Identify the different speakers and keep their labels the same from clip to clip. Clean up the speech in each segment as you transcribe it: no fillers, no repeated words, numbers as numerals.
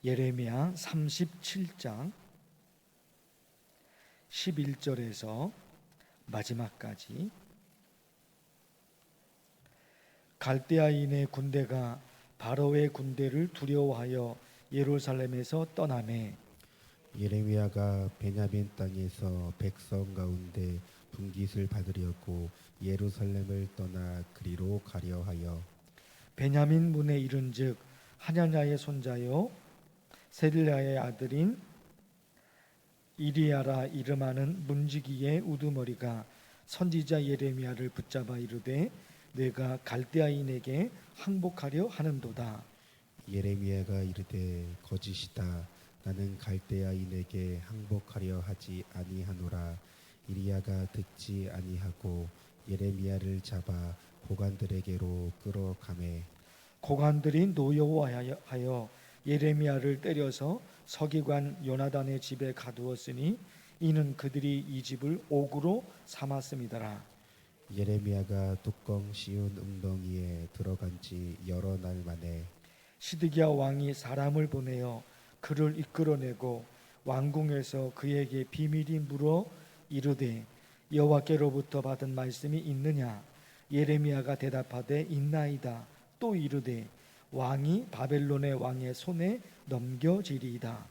Speaker 1: 예레미야 37장 11절에서 마지막까지. 갈대아인의 군대가 바로의 군대를 두려워하여 예루살렘에서 떠나매
Speaker 2: 예레미야가 베냐민 땅에서 백성 가운데 분깃을 받으려고 예루살렘을 떠나 그리로 가려 하여
Speaker 1: 베냐민 문에 이른즉 하냐냐의 손자요 세릴야의 아들인 이리야라 이름하는 문지기의 우두머리가 선지자 예레미야를 붙잡아 이르되 내가 갈대아인에게 항복하려 하는도다.
Speaker 2: 예레미야가 이르되 거짓이다. 나는 갈대아인에게 항복하려 하지 아니하노라. 이리야가 듣지 아니하고 예레미야를 잡아 고관들에게로 끌어가매
Speaker 1: 고관들이 노여워하여 예레미야를 때려서 서기관 요나단의 집에 가두었으니 이는 그들이 이 집을 옥으로 삼았음이더라.
Speaker 2: 예레미야가 뚜껑 씌운 웅덩이에 들어간 지 여러 날 만에
Speaker 1: 시드기야 왕이 사람을 보내어 그를 이끌어내고 왕궁에서 그에게 비밀이 물어 이르되 여호와께로부터 받은 말씀이 있느냐? 예레미야가 대답하되 있나이다. 또 이르되 왕이 바벨론의 왕의 손에 넘겨지리이다.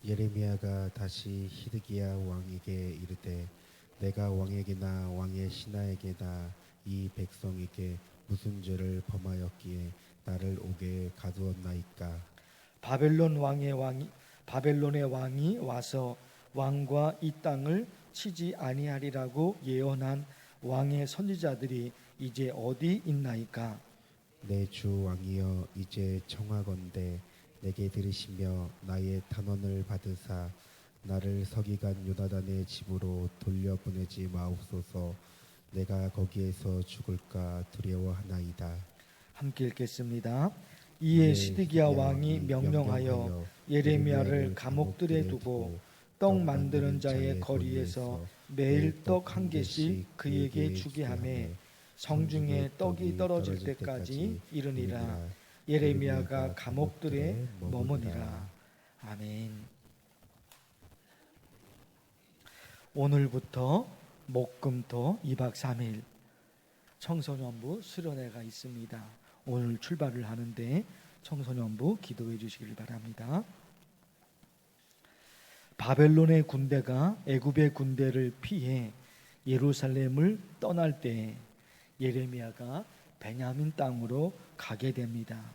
Speaker 2: 예레미야가 다시 히드기야 왕에게 이르되 내가 왕에게나 왕의 신하에게나 이 백성에게 무슨 죄를 범하였기에 나를 옥에 가두었나이까?
Speaker 1: 바벨론의 왕이 와서 왕과 이 땅을 치지 아니하리라고 예언한 왕의 선지자들이 이제 어디 있나이까?
Speaker 2: 내 주 왕이여 이제 청하건대 내게 들으시며 나의 탄원을 받으사 나를 서기관 요나단의 집으로 돌려보내지 마옵소서. 내가 거기에서 죽을까 두려워하나이다.
Speaker 1: 함께 읽겠습니다. 이에 시드기야 왕이 명령하여 예레미야를 감옥들에 두고 떡 만드는 자의 거리에서 매일 떡 한 개씩 그에게 주게 하매 성중에 떡이 떨어질 때까지 이르니라. 예레미야가 감옥들에 머무니라. 아멘. 오늘부터 목금토 2박 3일 청소년부 수련회가 있습니다. 오늘 출발을 하는데 청소년부 기도해 주시길 바랍니다. 바벨론의 군대가 애굽의 군대를 피해 예루살렘을 떠날 때 예레미야가 베냐민 땅으로 가게 됩니다.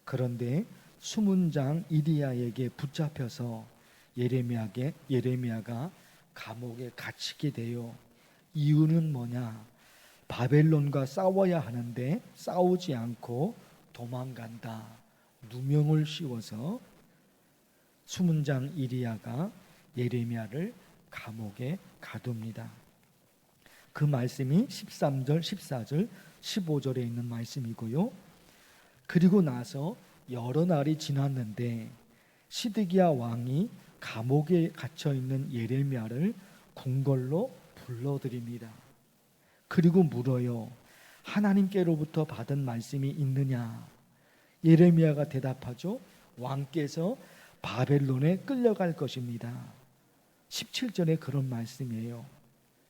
Speaker 1: 그런데 수문장 이리야에게 붙잡혀서 예레미야가 감옥에 갇히게 돼요. 이유는 뭐냐? 바벨론과 싸워야 하는데 싸우지 않고 도망간다. 누명을 씌워서 수문장 이리야가 예레미야를 감옥에 가둡니다. 그 말씀이 13절, 14절, 15절에 있는 말씀이고요. 그리고 나서 여러 날이 지났는데 시드기야 왕이 감옥에 갇혀 있는 예레미야를 궁궐로 불러들입니다. 그리고 물어요. 하나님께로부터 받은 말씀이 있느냐? 예레미야가 대답하죠. 왕께서 바벨론에 끌려갈 것입니다. 17절에 그런 말씀이에요.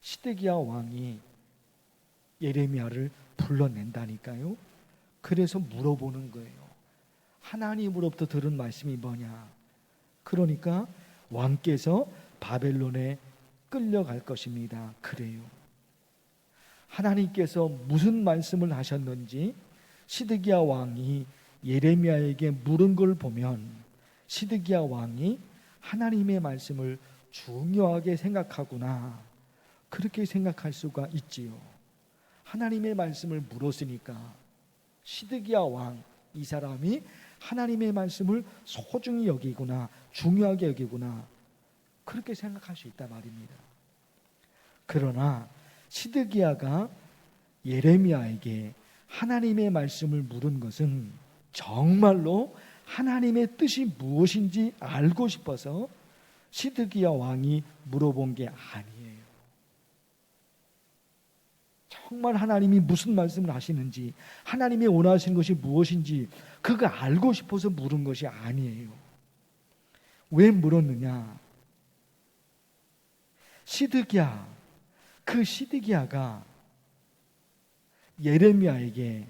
Speaker 1: 시드기야 왕이 예레미야를 불러낸다니까요. 그래서 물어보는 거예요. 하나님으로부터 들은 말씀이 뭐냐? 그러니까 왕께서 바벨론에 끌려갈 것입니다. 그래요. 하나님께서 무슨 말씀을 하셨는지 시드기야 왕이 예레미야에게 물은 걸 보면 시드기야 왕이 하나님의 말씀을 중요하게 생각하구나, 그렇게 생각할 수가 있지요. 하나님의 말씀을 물었으니까 시드기야 왕, 이 사람이 하나님의 말씀을 소중히 여기구나, 중요하게 여기구나, 그렇게 생각할 수 있단 말입니다. 그러나 시드기야가 예레미야에게 하나님의 말씀을 물은 것은 정말로 하나님의 뜻이 무엇인지 알고 싶어서 시드기야 왕이 물어본 게 아니에요. 정말 하나님이 무슨 말씀을 하시는지, 하나님이 원하시는 것이 무엇인지 그거 알고 싶어서 물은 것이 아니에요. 왜 물었느냐? 시드기야, 그 시드기야가 예레미야에게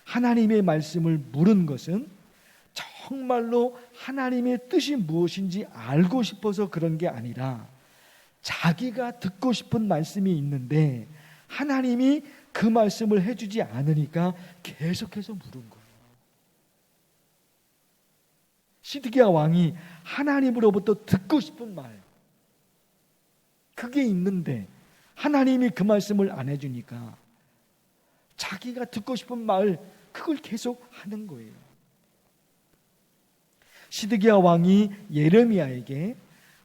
Speaker 1: 하나님의 말씀을 물은 것은 정말로 하나님의 뜻이 무엇인지 알고 싶어서 그런 게 아니라 자기가 듣고 싶은 말씀이 있는데 하나님이 그 말씀을 해주지 않으니까 계속해서 물은 거예요. 시드기야 왕이 하나님으로부터 듣고 싶은 말, 그게 있는데 하나님이 그 말씀을 안 해주니까 자기가 듣고 싶은 말, 그걸 계속 하는 거예요. 시드기야 왕이 예레미야에게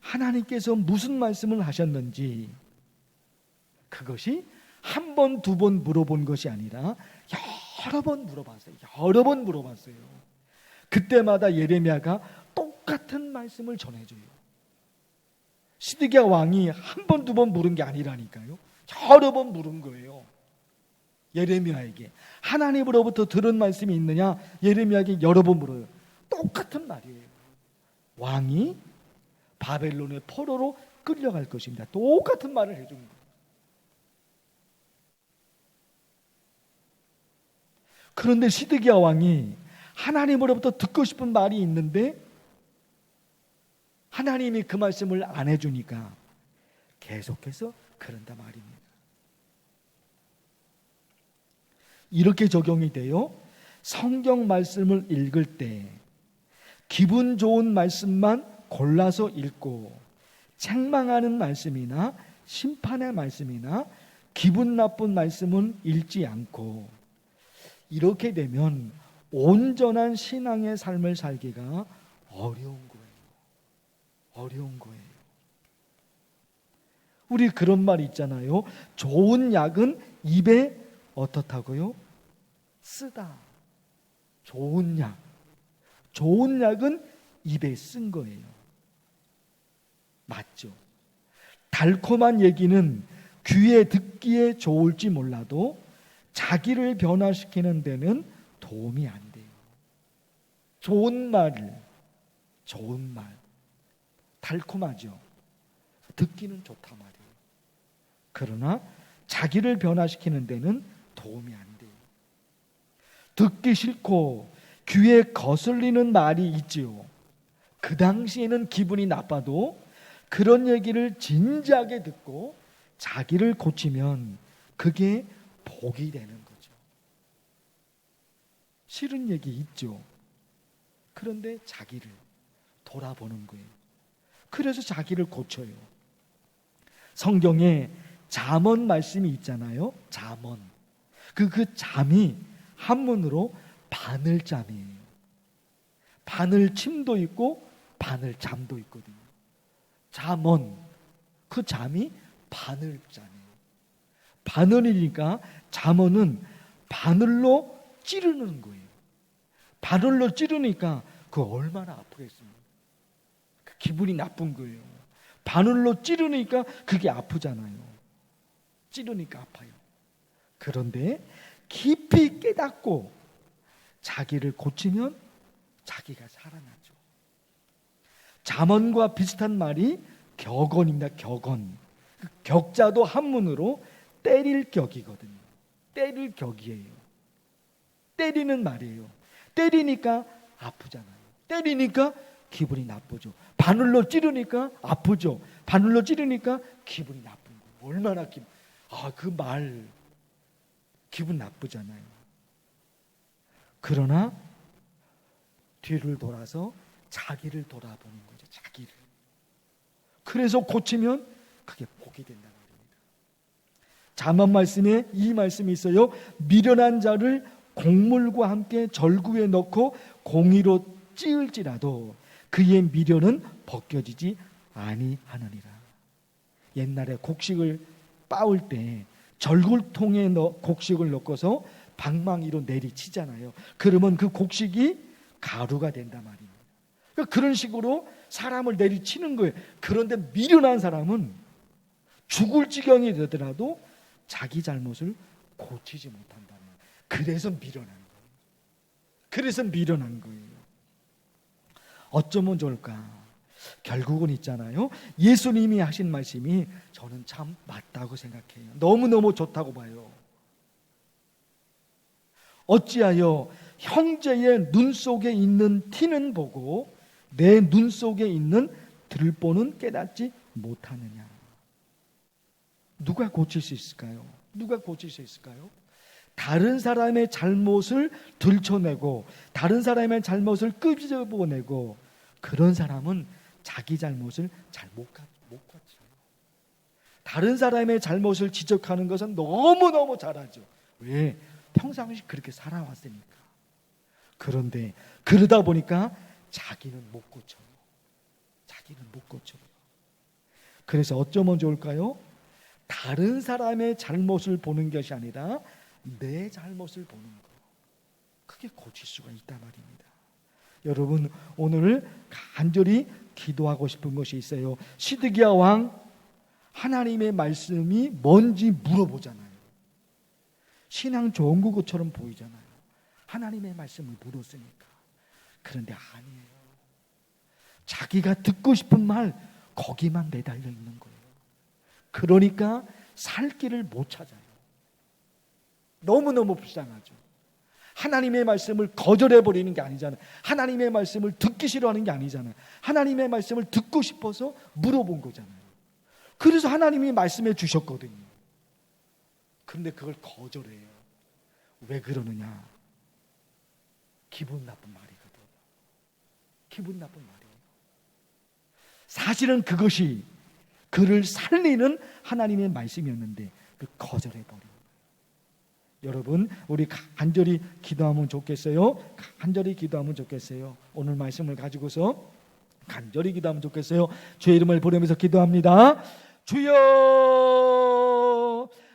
Speaker 1: 하나님께서 무슨 말씀을 하셨는지 그것이 한 번, 두 번 물어본 것이 아니라 여러 번 물어봤어요. 여러 번 물어봤어요. 그때마다 예레미야가 똑같은 말씀을 전해줘요. 시드기야 왕이 한 번, 두 번 물은 게 아니라니까요. 여러 번 물은 거예요. 예레미야에게 하나님으로부터 들은 말씀이 있느냐? 예레미야에게 여러 번 물어요. 똑같은 말이에요. 왕이 바벨론의 포로로 끌려갈 것입니다. 똑같은 말을 해준 거예요. 그런데 시드기야 왕이 하나님으로부터 듣고 싶은 말이 있는데 하나님이 그 말씀을 안 해주니까 계속해서 그런다 말입니다. 이렇게 적용이 돼요. 성경 말씀을 읽을 때 기분 좋은 말씀만 골라서 읽고 책망하는 말씀이나 심판의 말씀이나 기분 나쁜 말씀은 읽지 않고 이렇게 되면 온전한 신앙의 삶을 살기가 어려운 거예요. 어려운 거예요. 우리 그런 말 있잖아요. 좋은 약은 입에 어떻다고요? 쓰다. 좋은 약. 좋은 약은 입에 쓴 거예요. 맞죠? 달콤한 얘기는 귀에 듣기에 좋을지 몰라도 자기를 변화시키는 데는 도움이 안 돼요. 좋은 말, 달콤하죠. 듣기는 좋단 말이에요. 그러나 자기를 변화시키는 데는 도움이 안 돼요. 듣기 싫고 귀에 거슬리는 말이 있지요. 그 당시에는 기분이 나빠도 그런 얘기를 진지하게 듣고 자기를 고치면 그게 복이 되는 거죠. 싫은 얘기 있죠. 그런데 자기를 돌아보는 거예요. 그래서 자기를 고쳐요. 성경에 잠언 말씀이 있잖아요. 잠언. 그 잠이 한문으로 바늘잠이에요. 바늘침도 있고 바늘잠도 있거든요. 잠언. 그 잠이 바늘잠이에요. 바늘이니까 잠언은 바늘로 찌르는 거예요. 바늘로 찌르니까 그 얼마나 아프겠습니까? 그 기분이 나쁜 거예요. 바늘로 찌르니까 그게 아프잖아요. 찌르니까 아파요. 그런데 깊이 깨닫고 자기를 고치면 자기가 살아나죠. 잠언과 비슷한 말이 격언입니다. 격언. 그 격자도 한문으로 때릴 격이거든요. 때릴 격이에요. 때리는 말이에요. 때리니까 아프잖아요. 때리니까 기분이 나쁘죠. 바늘로 찌르니까 아프죠. 바늘로 찌르니까 기분이 나쁜 거예요. 얼마나 그 말 기분 나쁘잖아요. 그러나 뒤를 돌아서 자기를 돌아보는 거죠. 자기를. 그래서 고치면 그게 복이 된다 말입니다. 잠언 말씀에 이 말씀이 있어요. 미련한 자를 곡물과 함께 절구에 넣고 공의로 찌을지라도 그의 미련은 벗겨지지 아니하느니라. 옛날에 곡식을 빻을 때 절굴통에 곡식을 넣고서 방망이로 내리치잖아요. 그러면 그 곡식이 가루가 된단 말입니다. 그런 식으로 사람을 내리치는 거예요. 그런데 미련한 사람은 죽을 지경이 되더라도 자기 잘못을 고치지 못한다는 거예요. 그래서 미련한 거예요. 그래서 미련한 거예요. 어쩌면 좋을까? 결국은 있잖아요. 예수님이 하신 말씀이 저는 참 맞다고 생각해요. 너무너무 좋다고 봐요. 어찌하여 형제의 눈 속에 있는 티는 보고 내 눈 속에 있는 들보는 깨닫지 못하느냐. 누가 고칠 수 있을까요? 누가 고칠 수 있을까요? 다른 사람의 잘못을 들춰내고 다른 사람의 잘못을 끄집어내고 그런 사람은 자기 잘못을 잘 못 고쳐요. 다른 사람의 잘못을 지적하는 것은 너무너무 잘하죠. 왜? 평상시 그렇게 살아왔으니까. 그런데 그러다 보니까 자기는 못 고쳐요. 자기는 못 고쳐요. 그래서 어쩌면 좋을까요? 다른 사람의 잘못을 보는 것이 아니라 내 잘못을 보는 거. 그게 고칠 수가 있단 말입니다. 여러분, 오늘 간절히 기도하고 싶은 것이 있어요. 시드기야 왕 하나님의 말씀이 뭔지 물어보잖아요. 신앙 좋은 것처럼 보이잖아요. 하나님의 말씀을 물었으니까. 그런데 아니에요. 자기가 듣고 싶은 말 거기만 매달려 있는 거예요. 그러니까 살 길을 못 찾아요. 너무너무 불쌍하죠. 하나님의 말씀을 거절해버리는 게 아니잖아요. 하나님의 말씀을 듣기 싫어하는 게 아니잖아요. 하나님의 말씀을 듣고 싶어서 물어본 거잖아요. 그래서 하나님이 말씀해 주셨거든요. 그런데 그걸 거절해요. 왜 그러느냐? 기분 나쁜 말이거든. 기분 나쁜 말이에요. 사실은 그것이 그를 살리는 하나님의 말씀이었는데 그 거절해버린 거예요. 여러분, 우리 간절히 기도하면 좋겠어요. 간절히 기도하면 좋겠어요. 오늘 말씀을 가지고서 간절히 기도하면 좋겠어요. 주의 이름을 부르면서 기도합니다. 주여,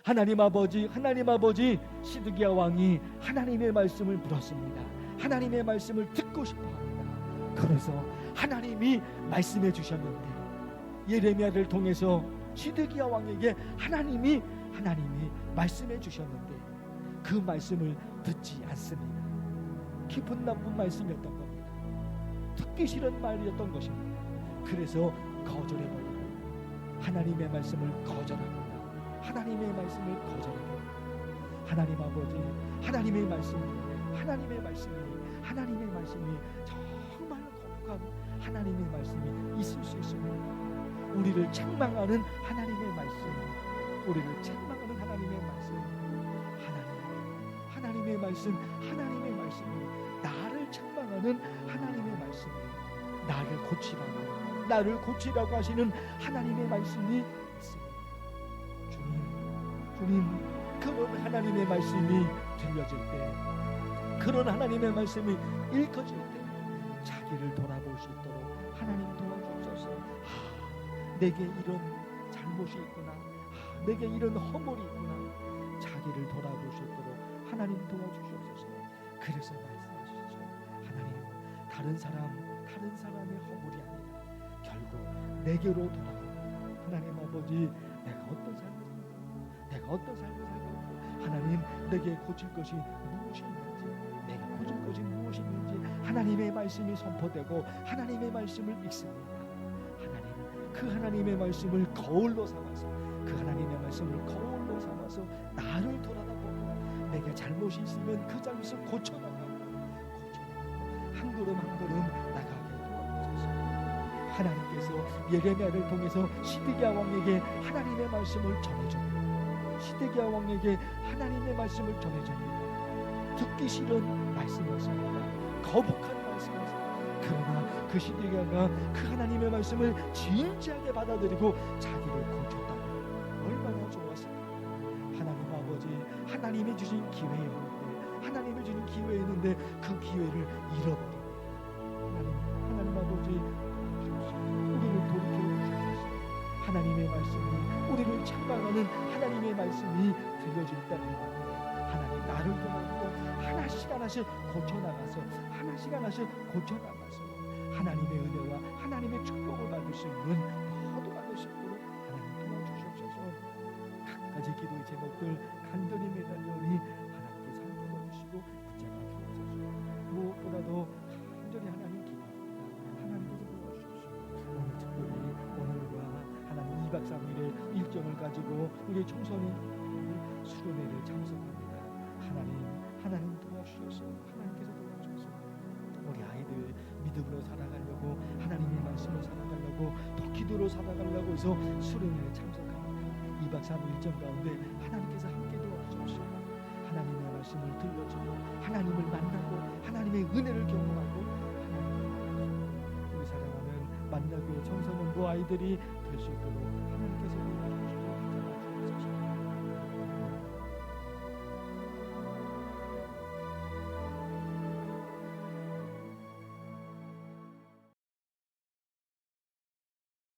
Speaker 1: 하나님 아버지, 시드기야 왕이 하나님의 말씀을 물었습니다. 하나님의 말씀을 듣고 싶어합니다. 그래서 하나님이 말씀해 주셨는데 예레미야를 통해서 시드기야 왕에게 하나님이 말씀해 주셨는데 그 말씀을 듣지 않습니다. 기분 나쁜 말씀이었던 겁니다. 듣기 싫은 말이었던 것입니다. 그래서 거절해버리고 하나님의 말씀을 거절합니다. 하나님의 말씀을 거절해버립니다. 하나님 아버지, 하나님의 말씀이 정말 거룩한 하나님의 말씀이 있을 수 있습니다. 우리를 책망하는 하나님의 말씀, 우리를 책망하는 하나님의 말씀, 하나님의 말씀이 나를 책망하는 하나님의 말씀이 나를 고치라고 하시는 하나님의 말씀이 있습니다. 주님, 그런 하나님의 말씀이 들려질 때, 그런 하나님의 말씀이 읽혀질 때 자기를 돌아볼 수 있도록 하나님 도와주옵소서. 내게 이런 잘못이 있구나, 내게 이런 허물이 있구나, 자기를 돌아볼 수 있도록 하나님 도와주시옵소서. 그래서 말씀하시죠. 하나님, 다른 사람의 허물이 아니라 결국 내게로 돌아오고, 하나님 아버지, 내가 어떤 삶을 살고 하나님, 내게 고칠 것이 무엇이 있는지, 내가 고칠 것이 무엇이 있는지 하나님의 말씀이 선포되고 하나님의 말씀을 읽습니다. 하나님, 그 하나님의 말씀을 거울로 삼아서 나를 돌아다보고 내게 잘못이 있으면 그 잘못을 고쳐나가고 한 걸음 한 걸음 나가게 도와주소서. 하나님께서 예레미야를 통해서 시드기야 왕에게 하나님의 말씀을 전해줍니다. 시드기야 왕에게 하나님의 말씀을 전해줍니다. 듣기 싫은 말씀이었습니다. 거북한 말씀이었습니다. 그러나 그 시드기야가 그 하나님의 말씀을 진지하게 받아들이고 자기를 고쳤다니 얼마나 좋았을까. 하나님 아버지, 하나님이 주신 기회였는데 그 기회를 잃어버립니다. 하나님 아버지, 우리를 돌이켜 주셔서 하나님의 말씀이, 우리를 책망하는 하나님의 말씀이 들려질 때는 하나님, 나를 도와주고 하나씩 고쳐나가서 하나님의 은혜와 하나님의 축복을 받을 수 있는 모두 받을 수 있도록 하나님 도와주시옵소서. 각가지 기도의 제목들 간절히 매달려오니 하나님께 살펴봐 주시고 붙잡아 주옵소서. 무엇보다도 간절히 하나님 기도합니다. 하나님께서 도와주십시오. 오늘 2박 3일의 일정을 가지고 우리 청소년들이 수련회를 참석합니다. 하나님 도와주셔서 하나님께서 도와주셔서 우리 아이들 믿음으로 살아가려고 하나님의 말씀을 살아가려고 더 기도로 살아가려고 해서 수련회에 참석합니다. 2박 3일 일정 가운데 하나님께서 함께 도와주십시오. 하나님의 말씀을 들려주고 하나님을 만나고 하나님의 은혜를 경험하고 하나님의 우리 사랑하는 만나교회 청소년부 아이들이 될 수 있도록 하나님